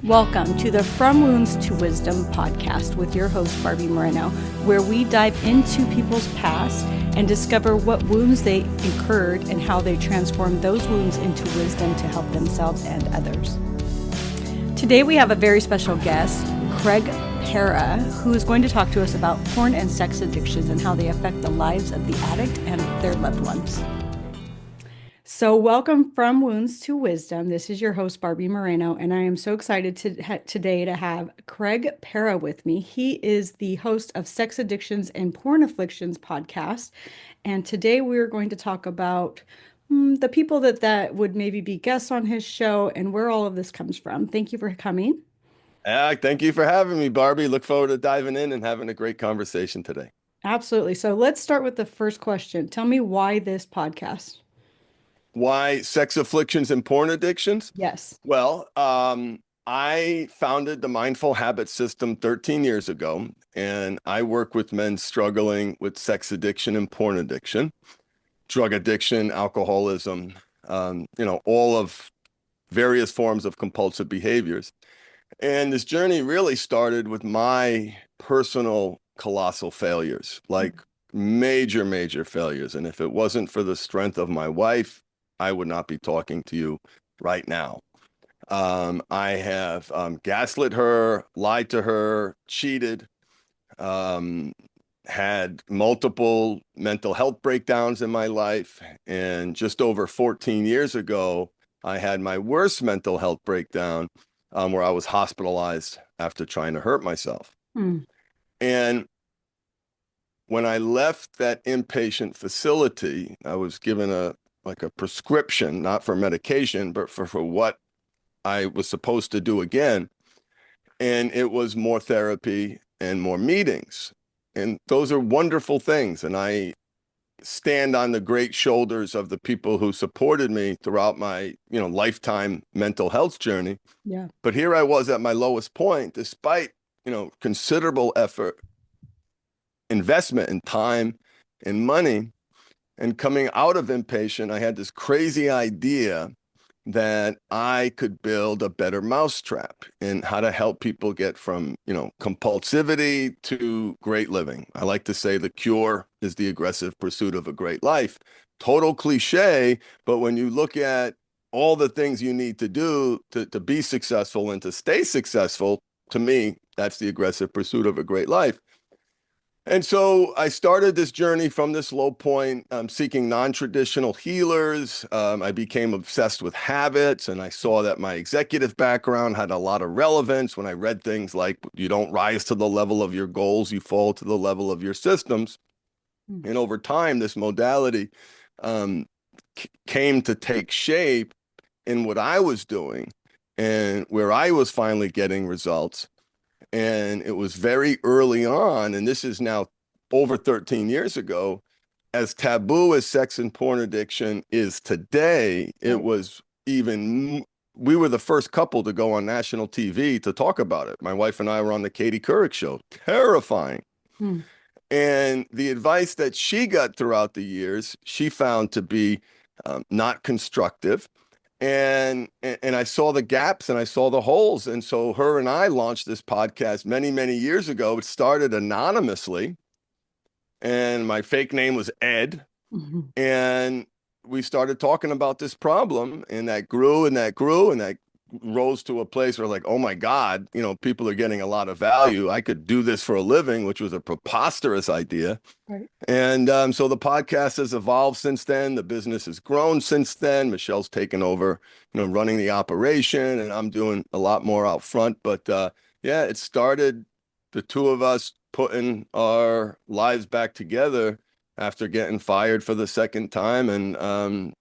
Welcome to the From Wounds to Wisdom podcast with your host, Barbie Moreno, where we dive into people's past and discover what wounds they incurred and how they transformed those wounds into wisdom to help themselves and others. Today we have a very special guest, Perra, who is going to talk to us about porn and sex addictions and how they affect the lives of the addict and their loved ones. So welcome From Wounds to Wisdom. This is your host, Barbie Moreno, and I am so excited today to have Perra with me. He is the host of Sex Addictions and Porn Afflictions podcast, and today we are going to talk about the people that would maybe be guests on his show and where all of this comes from. Thank you for coming. Thank you for having me, Barbie. Look forward to diving in and having a great conversation today. Absolutely. So let's start with the first question. Tell me why this podcast? Why sex afflictions and porn addictions? Yes. Well, I founded the Mindful Habit System 13 years ago, and I work with men struggling with sex addiction and porn addiction, drug addiction, alcoholism, all of various forms of compulsive behaviors. And this journey really started with my personal colossal failures, like major failures. And if it wasn't for the strength of my wife, I would not be talking to you right now. I have gaslit her, lied to her, cheated, had multiple mental health breakdowns in my life. And just over 14 years ago, I had my worst mental health breakdown where I was hospitalized after trying to hurt myself. And when I left that inpatient facility, I was given a prescription, not for medication, but for what I was supposed to do again. And it was more therapy and more meetings. And those are wonderful things. And I stand on the great shoulders of the people who supported me throughout my, lifetime mental health journey. Yeah. But here I was at my lowest point, despite, considerable effort, investment in time and money. And coming out of inpatient, I had this crazy idea that I could build a better mousetrap in how to help people get from, compulsivity to great living. I like to say the cure is the aggressive pursuit of a great life. Total cliche, but when you look at all the things you need to do to be successful and to stay successful, to me, that's the aggressive pursuit of a great life. And so I started this journey from this low point, seeking non-traditional healers. I became obsessed with habits, and I saw that my executive background had a lot of relevance when I read things like, you don't rise to the level of your goals, you fall to the level of your systems. And over time, this modality came to take shape in what I was doing and where I was finally getting results. And it was very early on, and this is now over 13 years ago, as taboo as sex and porn addiction is today, it was we were the first couple to go on national TV to talk about it. My wife and I were on the Katie Couric Show. Terrifying. And the advice that she got throughout the years, she found to be not constructive. And I saw the gaps and I saw the holes. And so her and I launched this podcast many years ago. It started anonymously. And my fake name was Ed. And we started talking about this problem. And that grew and that grew and that rose to a place where, like, oh my God, people are getting a lot of value. I could do this for a living, which was a preposterous idea. Right. And so the podcast has evolved since then. The business has grown since then. Michelle's taken over, running the operation, and I'm doing a lot more out front. But yeah, it started the two of us putting our lives back together after getting fired for the second time and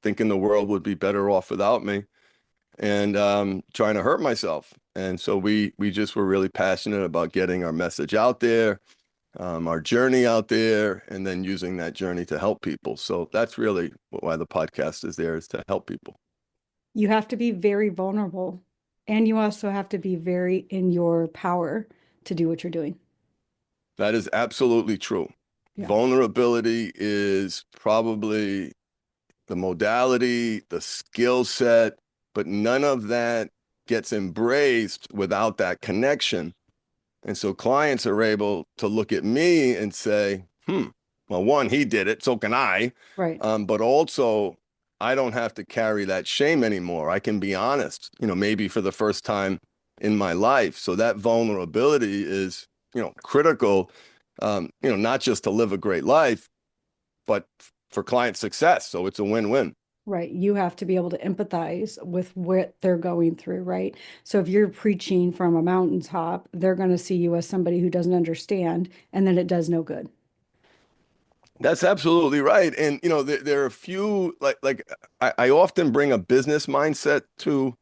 thinking the world would be better off without me. And trying to hurt myself. And so we just were really passionate about getting our message out there, our journey out there, and then using that journey to help people. So that's really why the podcast is there, is to help people. You have to be very vulnerable, and you also have to be very in your power to do what you're doing. That is absolutely true. Yeah. Vulnerability is probably the modality, the skill set, but none of that gets embraced without that connection. And so clients are able to look at me and say, well, one, he did it, so can I. Right. But also, I don't have to carry that shame anymore. I can be honest, maybe for the first time in my life. So that vulnerability is, critical, not just to live a great life, but for client success. So it's a win-win. Right. You have to be able to empathize with what they're going through, right? So if you're preaching from a mountaintop, they're going to see you as somebody who doesn't understand, and then it does no good. That's absolutely right. And there are a few I often bring a business mindset to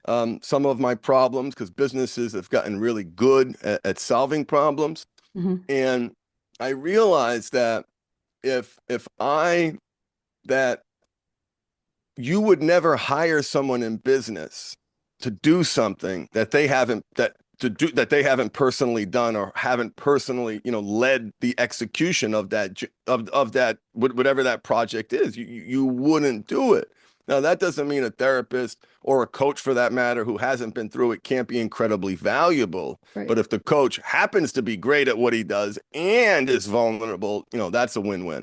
some of my problems because businesses have gotten really good at solving problems. Hmm. And I realized that if I that you would never hire someone in business to do something that they haven't personally done or haven't personally led the execution of that whatever that project is. You wouldn't do it. Now that doesn't mean a therapist or a coach for that matter who hasn't been through it can't be incredibly valuable. Right. But if the coach happens to be great at what he does and is vulnerable, that's a win-win.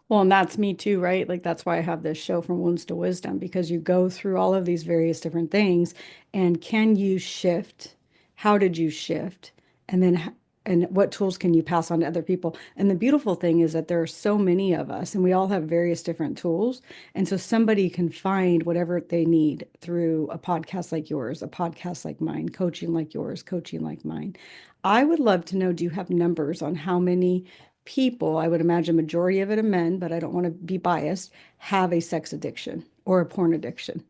Well, and that's me too, right? Like that's why I have this show From Wounds to Wisdom, because you go through all of these various different things and can you shift? How did you shift? And then and what tools can you pass on to other people? And the beautiful thing is that there are so many of us and we all have various different tools. And so somebody can find whatever they need through a podcast like yours, a podcast like mine, coaching like yours, coaching like mine. I would love to know, do you have numbers on how many people, I would imagine majority of it are men, but I don't want to be biased, have a sex addiction or a porn addiction?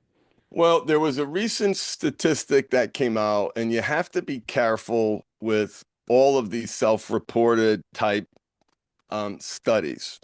Well, there was a recent statistic that came out, and you have to be careful with all of these self-reported type studies.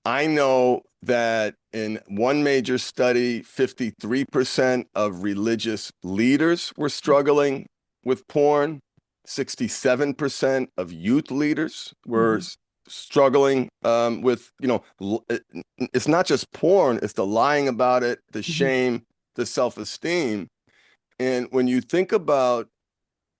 I know that in one major study, 53% of religious leaders were struggling with porn. 67% of youth leaders were struggling with, it's not just porn, it's the lying about it, the shame, the self-esteem. And when you think about,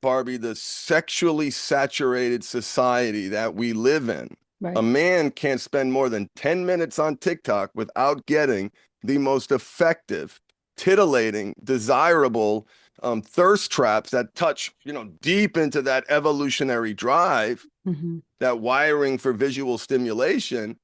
Barbie, the sexually saturated society that we live in, Right. a man can't spend more than 10 minutes on TikTok without getting the most effective, titillating, desirable thirst traps that touch, deep into that evolutionary drive, that wiring for visual stimulation.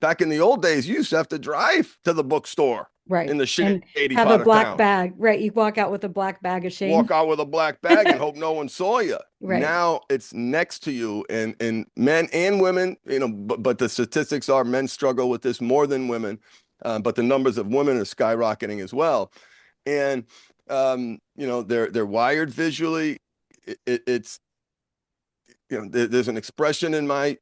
Back in the old days, you used to have to drive to the bookstore Right. in the And shady have a part of black town. bag. Right. You walk out with a black bag of shame. Walk out with a black bag and hope no one saw you. Right. Now it's next to you, and men and women, but the statistics are men struggle with this more than women, but the numbers of women are skyrocketing as well. And they're wired visually. It's there's an expression in my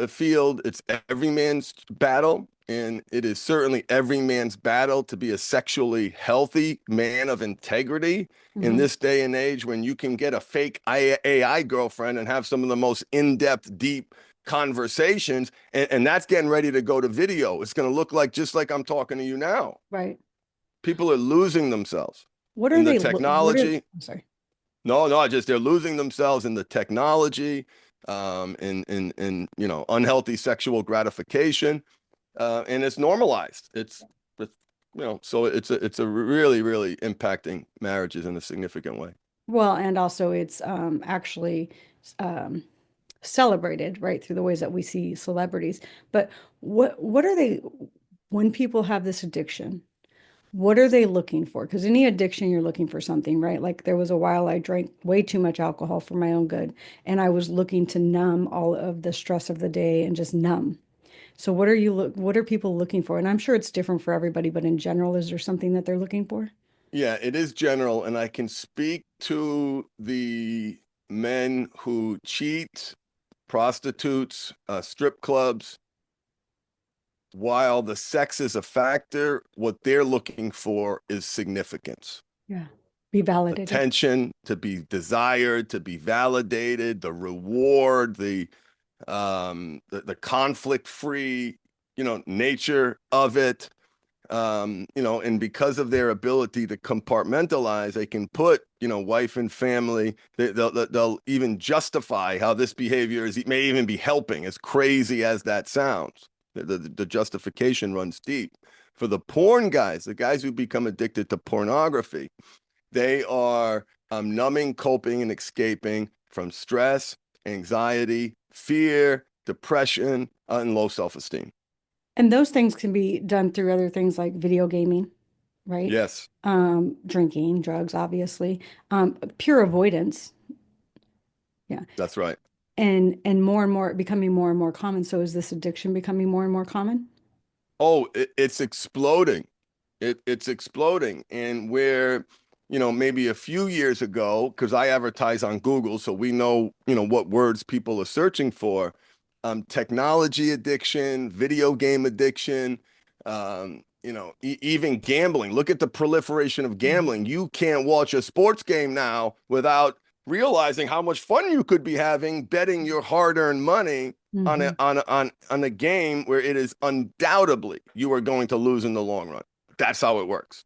field. It's every man's battle. And it is certainly every man's battle to be a sexually healthy man of integrity in this day and age when you can get a fake AI girlfriend and have some of the most in-depth, deep conversations. And that's getting ready to go to video. It's going to look like just like I'm talking to you now. Right. People are losing themselves What are in the they? technology. I'm sorry. No, just they're losing themselves in the technology, in unhealthy sexual gratification. And it's normalized. So it's a really, really impacting marriages in a significant way. Well, and also it's actually celebrated, right, through the ways that we see celebrities. But what are they, when people have this addiction, what are they looking for? Because any addiction, you're looking for something, right? Like there was a while I drank way too much alcohol for my own good, and I was looking to numb all of the stress of the day and just numb. So what are people looking for? And I'm sure it's different for everybody, but in general, is there something that they're looking for? Yeah, it is general, and I can speak to the men who cheat, prostitutes, strip clubs. While the sex is a factor, what they're looking for is significance. Yeah. Be validated. Attention, to be desired, to be validated, the reward, the conflict-free, nature of it. And because of their ability to compartmentalize, they can put, wife and family, they'll even justify how this behavior may even be helping, as crazy as that sounds. The justification runs deep. For the porn guys, the guys who become addicted to pornography, they are numbing, coping, and escaping from stress, anxiety, fear, depression, and low self-esteem. And those things can be done through other things like video gaming, right? Yes, Drinking, drugs, obviously. Pure avoidance. Yeah. that's right. And more and more becoming more and more common. So is this addiction becoming more and more common? Oh, it's exploding. It's exploding. And where, maybe a few years ago, because I advertise on Google, so we know, what words people are searching for. Technology addiction, video game addiction, even gambling. Look at the proliferation of gambling. You can't watch a sports game now without realizing how much fun you could be having betting your hard-earned money on Mhm. a game where it is undoubtedly you are going to lose in the long run. That's how it works.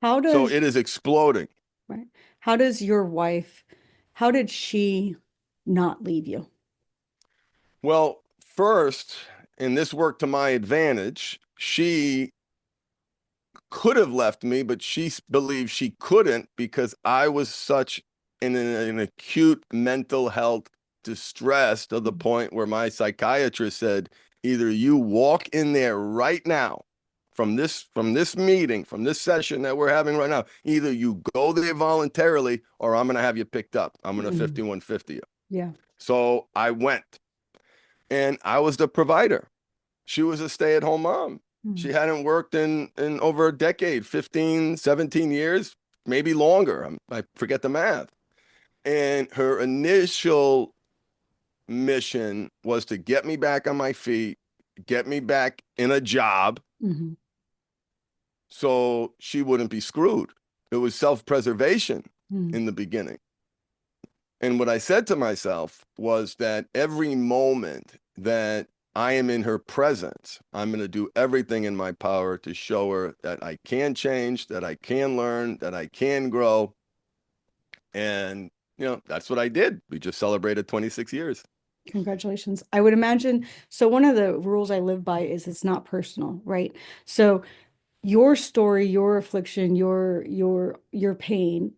How So does, it is exploding. right? How does your wife, how did she not leave you? Well, first, and this worked to my advantage, she could have left me, but she believed she couldn't because I was such in an acute mental health distress to the point where my psychiatrist said, either you walk in there right now from this meeting, from this session that we're having right now, either you go there voluntarily or I'm going to have you picked up. I'm going to Mhm. 5150 you. Yeah. So I went and I was the provider. She was a stay-at-home mom. She Mhm. hadn't worked in over a decade, 15, 17 years, maybe longer. I forget the math. And her initial mission was to get me back on my feet, get me back in a job Mhm. so she wouldn't be screwed. It was self-preservation Mhm. in the beginning. And what I said to myself was that every moment that I am in her presence, I'm going to do everything in my power to show her that I can change, that I can learn, that I can grow. And, that's what I did. We just celebrated 26 years. Congratulations. I would imagine. So one of the rules I live by is it's not personal, right? So your story, your affliction, your pain,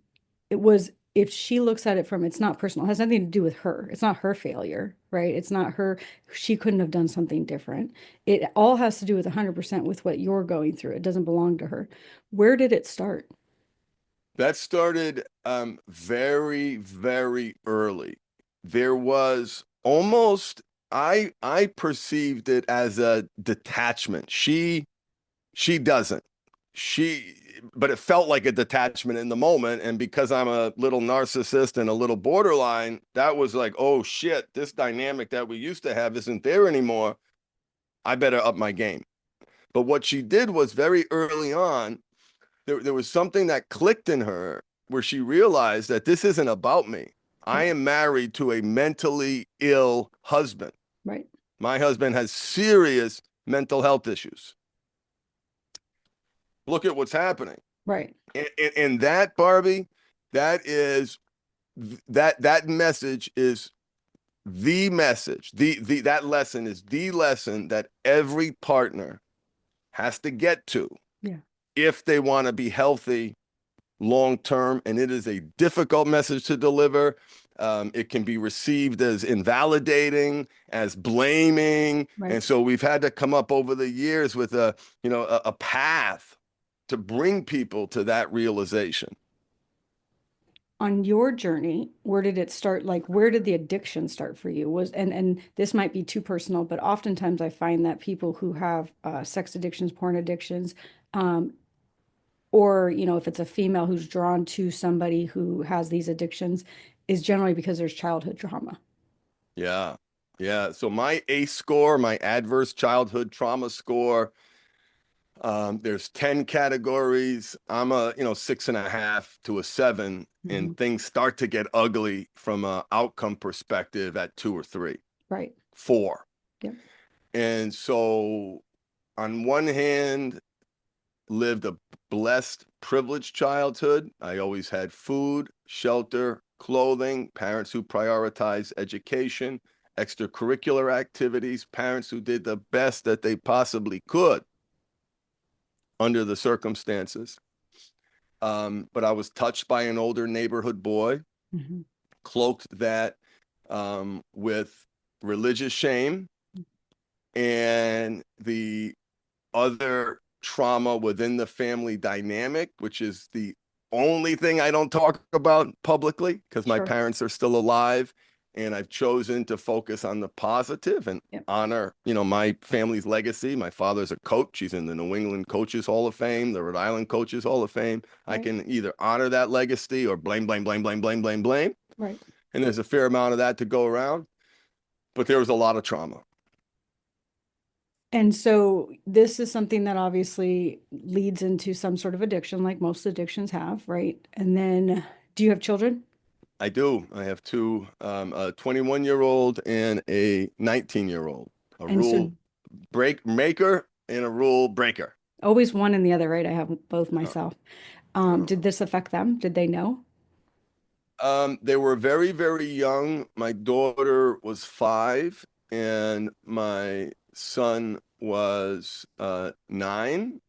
it was if she looks at it from it's not personal, it has nothing to do with her. It's not her failure, right? It's not her, she couldn't have done something different. It all has to do with 100% with what you're going through. It doesn't belong to her. Where did it start? That started very, very early. There was almost I perceived it as a detachment. She doesn't. She but it felt like a detachment in the moment. And because I'm a little narcissist and a little borderline, that was like, oh shit, this dynamic that we used to have isn't there anymore. I better up my game. But what she did was very early on, there was something that clicked in her where she realized that this isn't about me. I Right, am married to a mentally ill husband. right, My husband has serious mental health issues. Look at what's happening. right, And that, Barbie, that is that message is the message. The that lesson is the lesson that every partner has to get to yeah, if they want to be healthy long term. And it is a difficult message to deliver. It can be received as invalidating, as blaming, right. and so we've had to come up over the years with a path to bring people to that realization. On your journey, where did it start? Like, where did the addiction start for you? Was and this might be too personal, but oftentimes I find that people who have sex addictions, porn addictions, um, or if it's a female who's drawn to somebody who has these addictions, is generally because there's childhood trauma. Yeah. Yeah. So my ACE score, my adverse childhood trauma score, there's 10 categories. I'm a, 6.5 to a 7, Mhm. and things start to get ugly from a outcome perspective at 2 or 3, Right. 4. Yep. And so on one hand, lived a blessed, privileged childhood. I always had food, shelter, clothing, parents who prioritized education, extracurricular activities, parents who did the best that they possibly could under the circumstances. But I was touched by an older neighborhood boy, cloaked that with religious shame and the other trauma within the family dynamic, which is the only thing I don't talk about publicly because my parents are still alive. And I've chosen to focus on the positive and honor, my family's legacy. My father's a coach. He's in the New England Coaches Hall of Fame, the Rhode Island Coaches Hall of Fame. Right. I can either honor that legacy or blame. Right. And there's a fair amount of that to go around. But there was a lot of trauma. And so this is something that obviously leads into some sort of addiction, like most addictions have, right? And then, do you have children? I do. I have two, a 21-year-old and a 19-year-old. A rule break maker and a rule breaker. Always one and the other, right? I have both myself. Did this affect them? Did they know? They were very, very young. My daughter was 5 and my son was 9.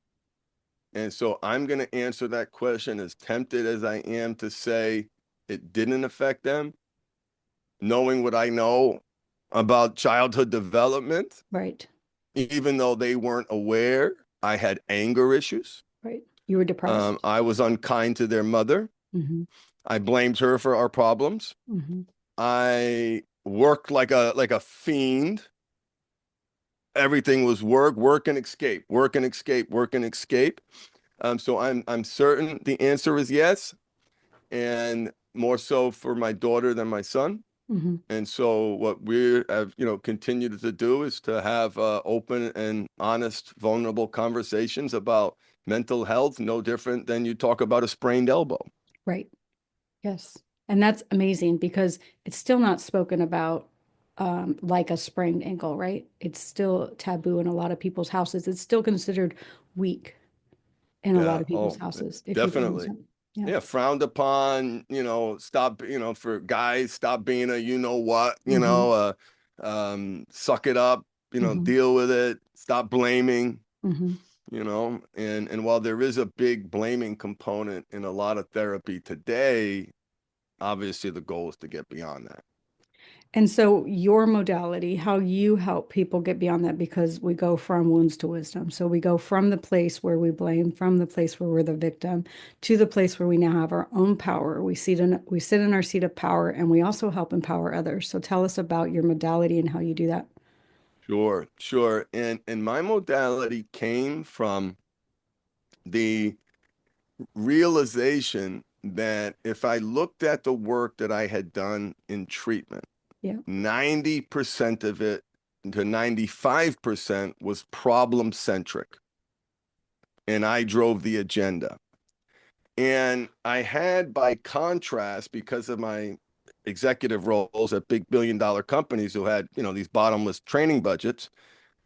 And so I'm going to answer that question, as tempted as I am to say it didn't affect them, knowing what I know about childhood development. Right. Even though they weren't aware, I had anger issues. Right. You were depressed. I was unkind to their mother. I blamed her for our problems. I worked like a fiend. Everything was work and escape, work and escape, work and escape. So I'm certain the answer is yes, and more so for my daughter than my son. And so what we have, continued to do is to have open and honest, vulnerable conversations about mental health, no different than you talk about a sprained elbow. Right. Yes. And that's amazing because it's still not spoken about like a sprained ankle, right? It's still taboo in a lot of people's houses. It's still considered weak in a lot of people's houses. Definitely. Yeah, frowned upon, stop, for guys, stop being a what, suck it up, deal with it, stop blaming, and while there is a big blaming component in a lot of therapy today, obviously the goal is to get beyond that. And so your modality, how you help people get beyond that, because we go from wounds to wisdom. So we go from the place where we blame, from the place where we're the victim, to the place where we now have our own power. We sit in our seat of power, and we also help empower others. So tell us about your modality and how you do that. Sure. And my modality came from the realization that if I looked at the work that I had done in treatment, 90% of it to 95% was problem-centric. And I drove the agenda. And I had, by contrast, because of my executive roles at big billion-dollar companies who had, these bottomless training budgets,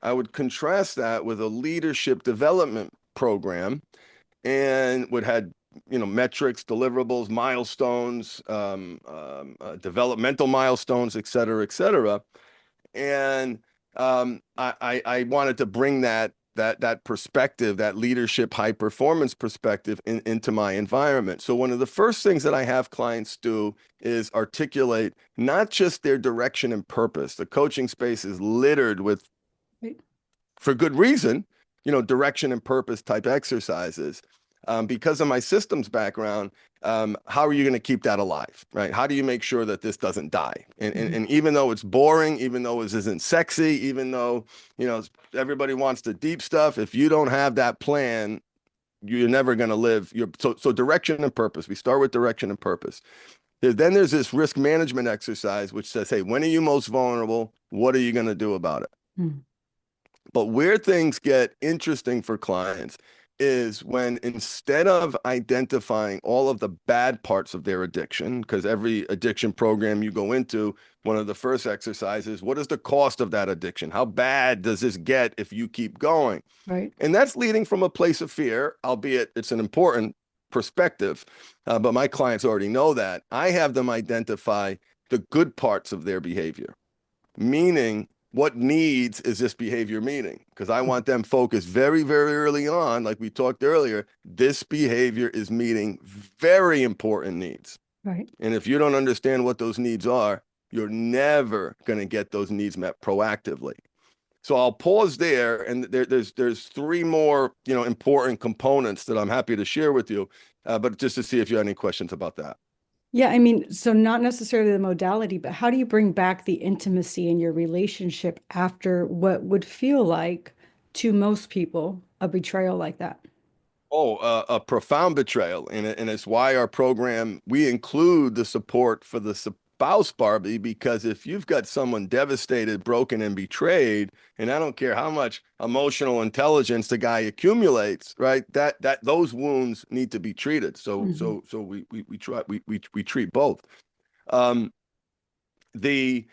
I would contrast that with a leadership development program and would had metrics, deliverables, milestones, developmental milestones, et cetera. And I wanted to bring that perspective, that leadership, high performance perspective into my environment. So one of the first things that I have clients do is articulate not just their direction and purpose. The coaching space is littered with, for good reason, direction and purpose type exercises. Because of my systems background, how are you going to keep that alive, right? How do you make sure that this doesn't die? And even though it's boring, even though it isn't sexy, even though, everybody wants the deep stuff, if you don't have that plan, you're never going to live. So direction and purpose. We start with direction and purpose. Then there's this risk management exercise, which says, hey, when are you most vulnerable? What are you going to do about it? But where things get interesting for clients is when, instead of identifying all of the bad parts of their addiction, because every addiction program you go into, one of the first exercises, what is the cost of that addiction? How bad does this get if you keep going? Right. And that's leading from a place of fear, albeit it's an important perspective. But my clients already know that. I have them identify the good parts of their behavior, meaning what needs is this behavior meeting? Because I want them focused very, very early on, like we talked earlier, this behavior is meeting very important needs. Right. And if you don't understand what those needs are, you're never going to get those needs met proactively. So I'll pause there, and there's three more important components that I'm happy to share with you, but just to see if you have any questions about that. Yeah, I mean, so not necessarily the modality, but how do you bring back the intimacy in your relationship after what would feel like, to most people, a betrayal like that? Oh, a profound betrayal. And it's why our program, we include the support for the spouse, Barbie, because if you've got someone devastated, broken, and betrayed, and I don't care how much emotional intelligence the guy accumulates, right? That those wounds need to be treated. So we treat both. Um, the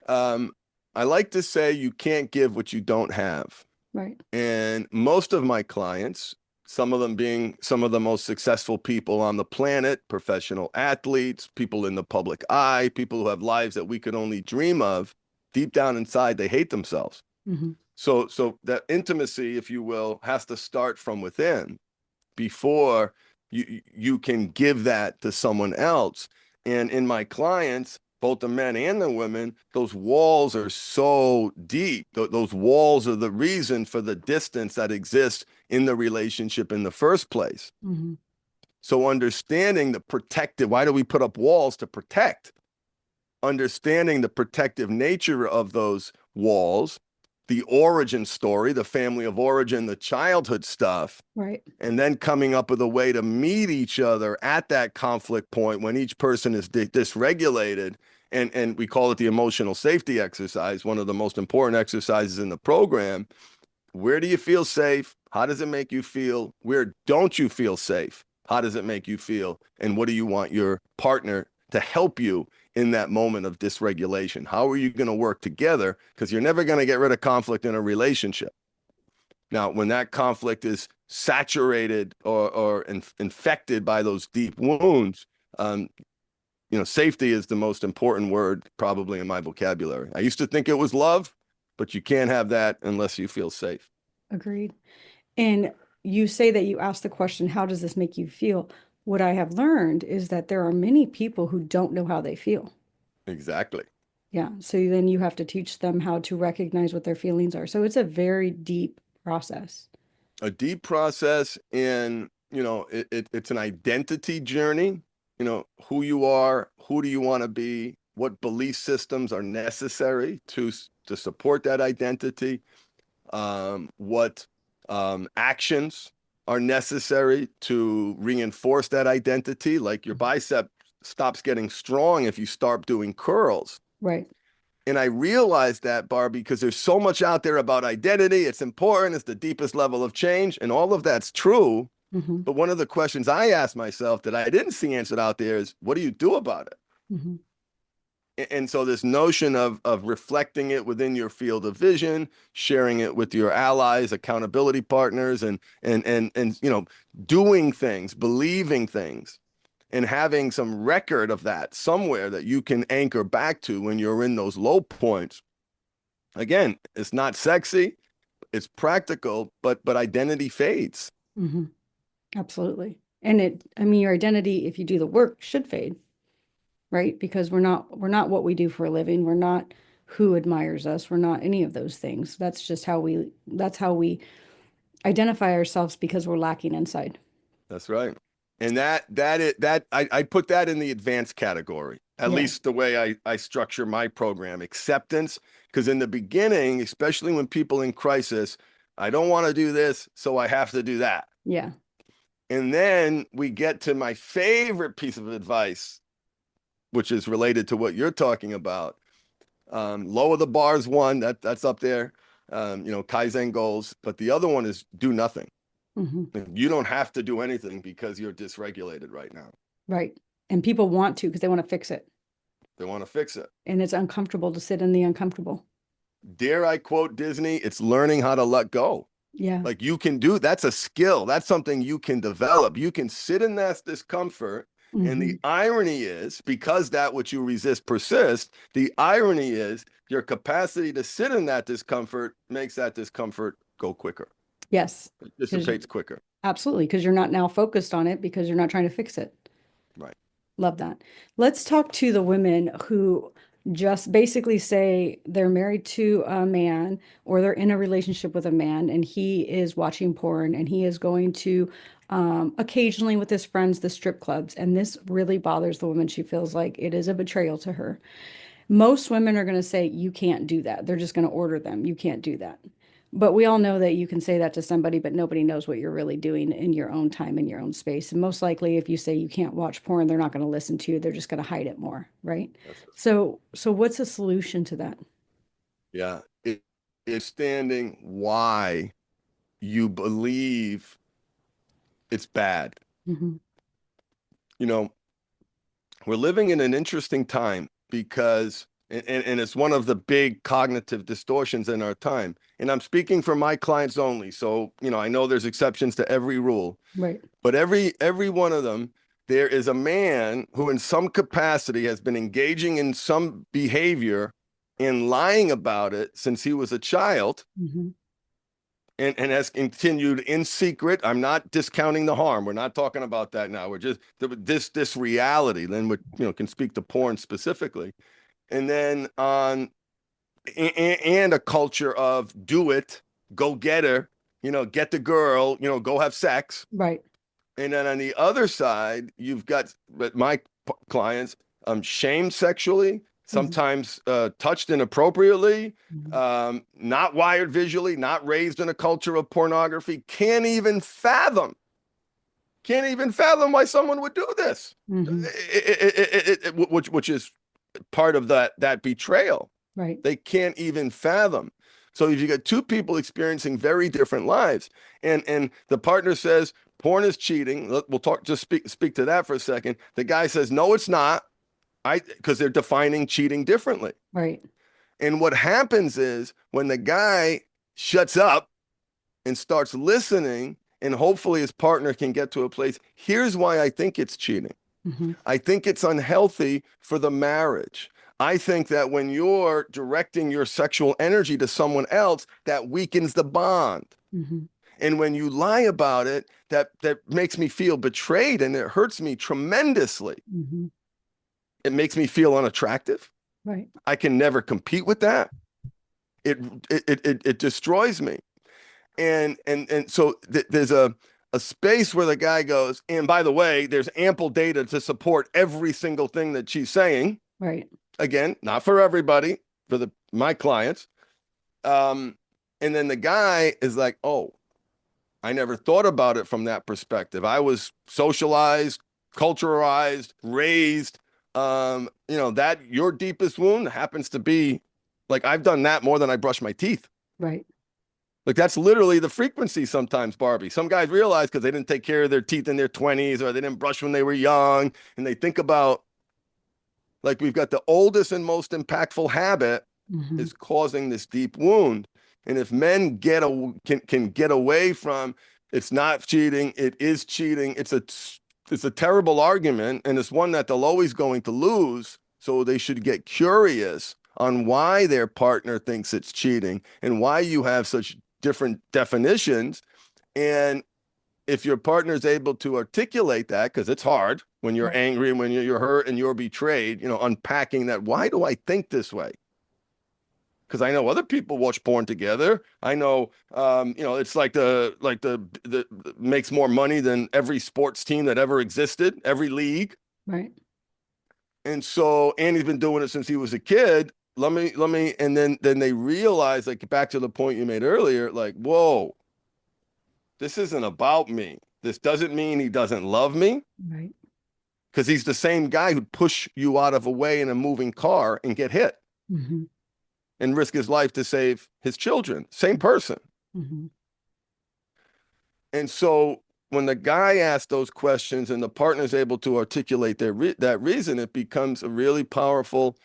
I like to say you can't give what you don't have. Right. And most of my clients, some of them being some of the most successful people on the planet, professional athletes, people in the public eye, people who have lives that we could only dream of, deep down inside, they hate themselves. Mm-hmm. So that intimacy, if you will, has to start from within before you can give that to someone else. And in my clients, both the men and the women, those walls are so deep. Those walls are the reason for the distance that exists in the relationship in the first place. Mm-hmm. So understanding the protective, why do we put up walls? To protect. Understanding the protective nature of those walls, the origin story, the family of origin, the childhood stuff, Right. and then coming up with a way to meet each other at that conflict point when each person is dysregulated. And we call it the emotional safety exercise, one of the most important exercises in the program. Where do you feel safe? How does it make you feel? Where don't you feel safe? How does it make you feel? And what do you want your partner to help you in that moment of dysregulation? How are you going to work together? Because you're never going to get rid of conflict in a relationship. Now, when that conflict is saturated or infected by those deep wounds, safety is the most important word probably in my vocabulary. I used to think it was love, but you can't have that unless you feel safe. Agreed. And you say that you asked the question, how does this make you feel? What I have learned is that there are many people who don't know how they feel. Exactly. Yeah. So then you have to teach them how to recognize what their feelings are. So it's a very deep process. A deep process, and it's an identity journey. Who you are, who do you want to be, what belief systems are necessary to support that identity, what actions are necessary to reinforce that identity. Like your bicep stops getting strong if you start doing curls. Right. And I realized that, Barbie, because there's so much out there about identity. It's important. It's the deepest level of change. And all of that's true. Mm-hmm. But one of the questions I asked myself that I didn't see answered out there is, what do you do about it? Mm-hmm. And so this notion of reflecting it within your field of vision, sharing it with your allies, accountability partners, and doing things, believing things, and having some record of that somewhere that you can anchor back to when you're in those low points. Again, it's not sexy, it's practical, but identity fades. Mm-hmm. Absolutely. And your identity, if you do the work, should fade, right? Because we're not what we do for a living. We're not who admires us. We're not any of those things. That's how we identify ourselves, because we're lacking inside. That's right. And I put that in the advanced category, at least the way I structure my program, acceptance. Because in the beginning, especially when people in crisis, I don't want to do this, so I have to do that. Yeah. And then we get to my favorite piece of advice, which is related to what you're talking about. Lower the bars, one, that's up there, Kaizen goals. But the other one is do nothing. You don't have to do anything because you're dysregulated right now. Right. And people want to because they want to fix it. They want to fix it. And it's uncomfortable to sit in the uncomfortable. Dare I quote Disney? It's learning how to let go. Yeah. Like you can do, that's a skill. That's something you can develop. You can sit in that discomfort. And the irony is, because that which you resist persists, the irony is your capacity to sit in that discomfort makes that discomfort go quicker. Yes. It dissipates quicker. Absolutely. Because you're not now focused on it because you're not trying to fix it. Right. Love that. Let's talk to the women who just basically say they're married to a man or they're in a relationship with a man and he is watching porn and he is going to occasionally with his friends the strip clubs, and this really bothers the woman. She feels like it is a betrayal to her. Most women are going to say you can't do that. They're just going to order them. You can't do that. But we all know that you can say that to somebody, but nobody knows what you're really doing in your own time, in your own space. And most likely, if you say you can't watch porn, they're not going to listen to you. They're just going to hide it more, right? So what's the solution to that? Yeah, it's standing why you believe it's bad. You know, we're living in an interesting time because, and it's one of the big cognitive distortions in our time. And I'm speaking for my clients only. So, you know, I know there's exceptions to every rule, right? But every one of them, there is a man who in some capacity has been engaging in some behavior and lying about it since he was a child. And has continued in secret. I'm not discounting the harm. We're not talking about that now. We're just this reality. Then we can speak to porn specifically, and then and a culture of do it, go get her, get the girl, go have sex, right? And then on the other side, you've got my clients shamed sexually. Sometimes touched inappropriately, not wired visually, not raised in a culture of pornography, can't even fathom why someone would do this, which is part of that betrayal. Right. They can't even fathom. So if you got two people experiencing very different lives, and the partner says porn is cheating, we'll speak to that for a second. The guy says, no, it's not. Because they're defining cheating differently. Right. And what happens is when the guy shuts up and starts listening, and hopefully his partner can get to a place, here's why I think it's cheating. I think it's unhealthy for the marriage. I think that when you're directing your sexual energy to someone else, that weakens the bond. And when you lie about it, that makes me feel betrayed, and it hurts me tremendously. It makes me feel unattractive. Right. I can never compete with that. It destroys me. And so there's a space where the guy goes, and by the way, there's ample data to support every single thing that she's saying. Right. Again, not for everybody, for my clients. And then the guy is like, oh, I never thought about it from that perspective. I was socialized, culturalized, raised. That your deepest wound happens to be like, I've done that more than I brush my teeth. Right. Like that's literally the frequency sometimes, Barbie. Some guys realize because they didn't take care of their teeth in their 20s or they didn't brush when they were young. And they think about like we've got the oldest and most impactful habit is causing this deep wound. And if men can get away from it's not cheating, it is cheating. It's a terrible argument, and it's one that they're always going to lose. So they should get curious on why their partner thinks it's cheating and why you have such different definitions. And if your partner is able to articulate that, because it's hard when you're angry and when you're hurt and you're betrayed, unpacking that, why do I think this way? Because I know other people watch porn together. I know, it's like the makes more money than every sports team that ever existed, every league. Right. And so Andy's been doing it since he was a kid. Let me, and then they realize, like back to the point you made earlier, like, whoa, this isn't about me. This doesn't mean he doesn't love me. Right. Because he's the same guy who'd push you out of a way in a moving car and get hit. And risk his life to save his children. Same person. And so when the guy asks those questions and the partner is able to articulate that reason, it becomes a really powerful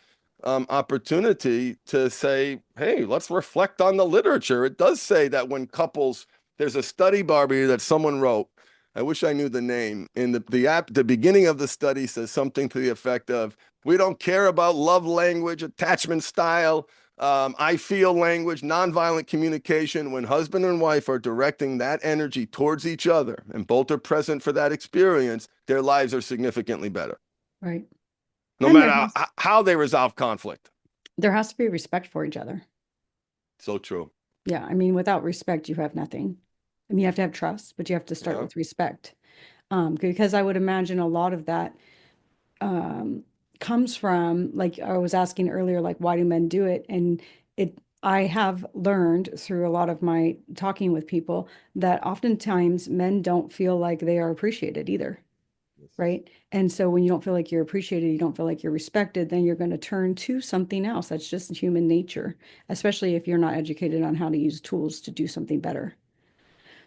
opportunity to say, hey, let's reflect on the literature. It does say that when couples, there's a study, Barbie, that someone wrote. I wish I knew the name. In the beginning of the study says something to the effect of, we don't care about love language, attachment style, I feel language, nonviolent communication. When husband and wife are directing that energy towards each other and both are present for that experience, their lives are significantly better, Right. no And matter how they resolve conflict. there has to be respect for each other. So true. Yeah. I mean, without respect, you have nothing. I mean, you have to have trust, but you have to start Yeah. with respect. Because I would imagine a lot of that um, comes from, like I was asking earlier, like why do men do it? And I have learned through a lot of my talking with people that oftentimes men don't feel like they are appreciated either, right? And so when you don't feel like you're appreciated, you don't feel like you're respected, then you're going to turn to something else. That's just human nature, especially if you're not educated on how to use tools to do something better.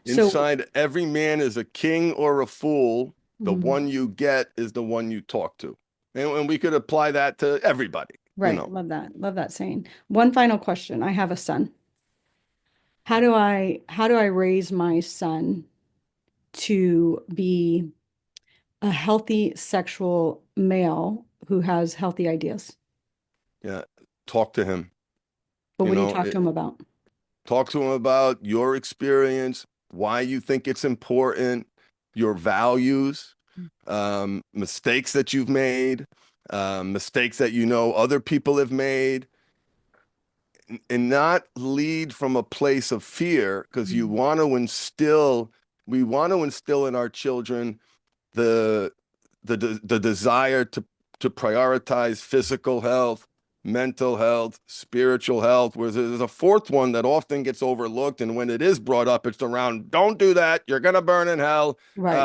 So, Inside every man is a king or a fool. The mhm, one you get is the one you talk to. And we could apply that to everybody, you right, know. love that. Love that saying. One final question. I have a son. How do I raise my son to be a healthy sexual male who has healthy ideas? Yeah. Talk to him, But you what do you know, talk to him about? talk to him about your experience, why you think it's important, your values, mistakes that you've made, mistakes that you know other people have made, and not lead from a place of fear, because Mhm. we want to instill in our children the the desire to prioritize physical health, mental health, spiritual health. Whereas there's a fourth one that often gets overlooked, and when it is brought up, it's around don't do that. You're gonna burn in hell, Right.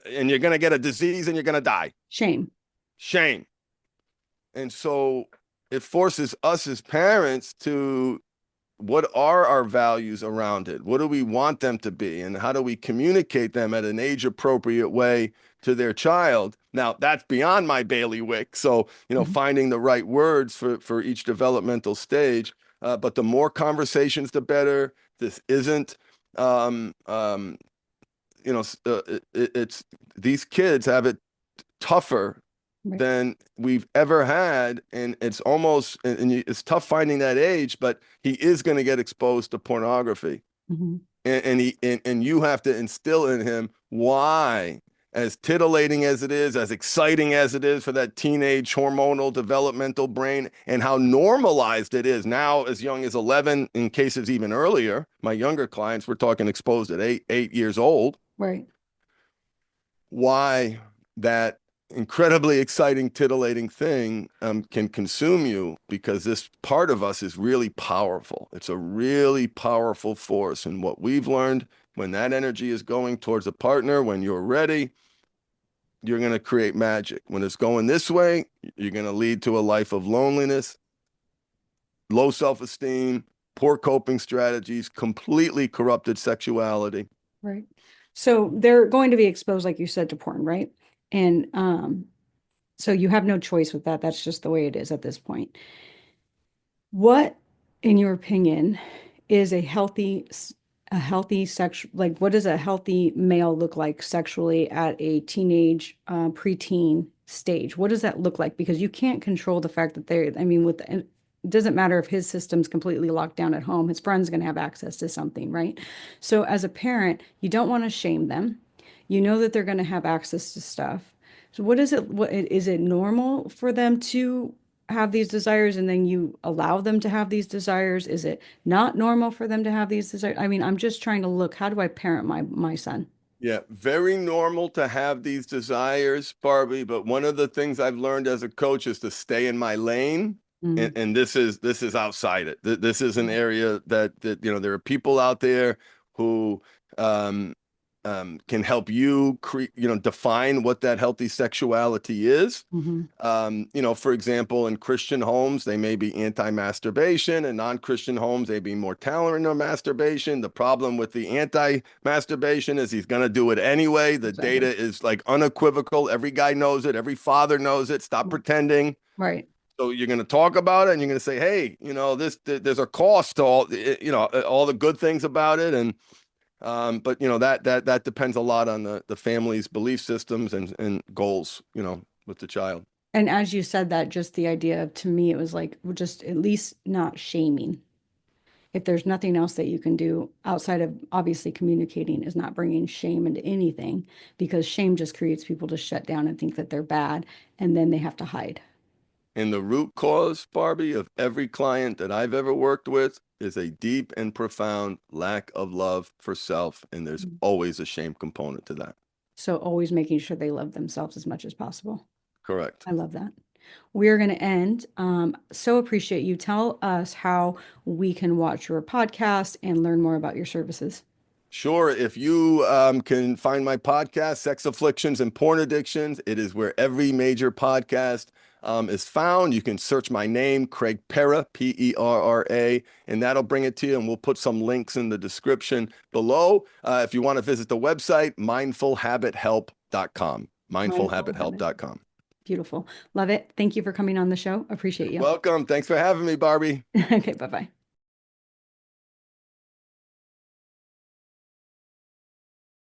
and you're gonna get a disease, and you're gonna die. Shame. Shame. And so it forces us as parents to, what are our values around it? What do we want them to be? And how do we communicate them at an age appropriate way to their child? Now, that's beyond my bailiwick. So, Mhm. finding the right words for each developmental stage. But the more conversations, the better. This isn't, um, um, it's these kids have it tougher Right. than we've ever had, and it's almost it's tough finding that age, but he is going to get exposed to pornography, Mhm. and you have to instill in him why, as titillating as it is, as exciting as it is for that teenage hormonal developmental brain, and how normalized it is now as young as 11, in cases even earlier. My younger clients were talking exposed at 8 years old. Right. Why that incredibly exciting, titillating thing can consume you, because this part of us is really powerful. It's a really powerful force. And what we've learned, when that energy is going towards a partner, when you're ready, you're going to create magic. When it's going this way, you're going to lead to a life of loneliness, low self-esteem, poor coping strategies, completely corrupted sexuality. Right. So they're going to be exposed, like you said, to porn, right? And so you have no choice with that. That's just the way it is at this point. What, in your opinion, is a healthy sexual, like what does a healthy male look like sexually at a teenage, preteen stage? What does that look like? Because you can't control the fact that they're, I mean, it doesn't matter if his system's completely locked down at home, his friend's going to have access to something, right? So as a parent, you don't want to shame them. You know that they're going to have access to stuff. So what is it normal for them to have these desires and then you allow them to have these desires? Is it not normal for them to have these desires? I mean, I'm just trying to look, how do I parent my son? Yeah, very normal to have these desires, Barbie, but one of the things I've learned as a coach is to stay in my lane. And, Mm, and this is outside it. This is an area that there are people out there who um can help you define what that healthy sexuality is. For example, in Christian homes, they may be anti-masturbation, and non-Christian homes, they be more tolerant of masturbation. The problem with the anti-masturbation is he's going to do it anyway. The data is like unequivocal. Every guy knows it. Every father knows it. Stop pretending. Right. So you're going to talk about it, and you're going to say, hey, there's a cost to all the good things about it. And but that depends a lot on the family's belief systems and goals, with the child. And as you said that, just the idea of, to me, it was like, just at least not shaming. If there's nothing else that you can do outside of obviously communicating, is not bringing shame into anything, because shame just creates people to shut down and think that they're bad, and then they have to hide. And the root cause, Barbie, of every client that I've ever worked with is a deep and profound lack of love for self. And there's always a shame component to that. So always making sure they love themselves as much as possible. Correct. I love that. We're going to end. So appreciate you. Tell us how we can watch your podcast and learn more about your services. Sure. If you can find my podcast, Sex Afflictions and Porn Addictions, it is where every major podcast is found. You can search my name, Craig Perra, Perra, and that'll bring it to you. And we'll put some links in the description below. If you want to visit the website, mindfulhabithelp.com, mindfulhabithelp.com. Beautiful. Love it. Thank you for coming on the show. Appreciate you. Welcome. Thanks for having me, Barbie. Okay. Bye-bye.